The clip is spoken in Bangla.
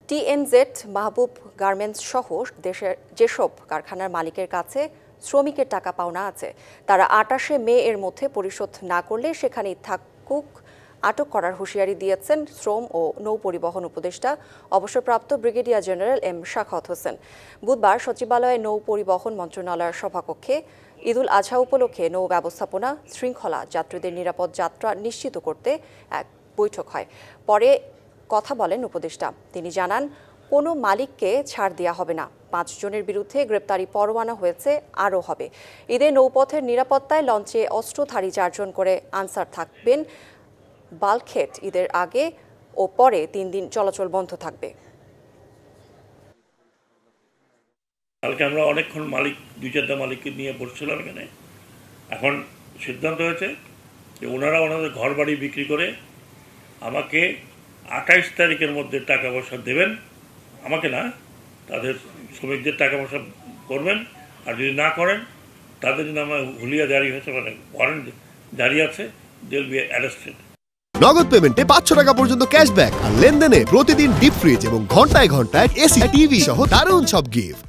টিএনজেড, মাহবুব গার্মেন্টস সহ দেশের যেসব কারখানার মালিকের কাছে শ্রমিকের টাকা পাওনা আছে তারা ২৮শে মে এর মধ্যে পরিশোধ না করলে সেখানেই থাকুক আটক করার হুঁশিয়ারি দিয়েছেন শ্রম ও নৌ পরিবহন উপদেষ্টা অবসরপ্রাপ্ত brigadier general M Shakhawat Hossain. বুধবার সচিবালয়ে নৌ পরিবহন মন্ত্রণালয়ের সভাকক্ষে ঈদুল আজহা উপলক্ষে নৌ ব্যবস্থাপনা শৃঙ্খলা যাত্রীদের নিরাপদ যাত্রা নিশ্চিত করতে এক বৈঠক হয়। পরে কথা বলেন উপদেষ্টা। তিনি জানান, কোনো মালিককে ছাড় দেওয়া হবে না। ৫ জনের বিরুদ্ধে গ্রেপ্তারি পরোয়ানা হয়েছে, আরও হবে। ঈদে নৌপথের নিরাপত্তায় লঞ্চে অস্ত্রধারী ৪ জন করে আনসার থাকবেন। বাল্কহেড ঈদের আগে ও পরে ৩ দিন চলাচল বন্ধ থাকবে। কালকে আমরা অনেকক্ষণ দুই চারটা মালিককে নিয়ে বসছিলাম এখানে। এখন সিদ্ধান্ত হয়েছে যে ওনারা ওনাদের ঘর বাড়ি বিক্রি করে আমাকে ২৮ তারিখের মধ্যে টাকা পয়সা দেবেন। আমাকে না, তাদের শ্রমিকদের টাকা পয়সা করবেন। আর যদি না করেন তাদের জন্য আমার হুলিয়া জারি হয়েছে, মানে ওয়ারেন্ট জারি আছে, দে উইল বি অ্যারেস্টেড। নগদ পেমেন্টে ৫০০ টাকা পর্যন্ত ক্যাশব্যাক আর লেনদেনে প্রতিদিন ডিপ ফ্রিজ এবং ঘন্টায় ঘন্টায় এসি টিভি সহ দারুণ সব গিফট।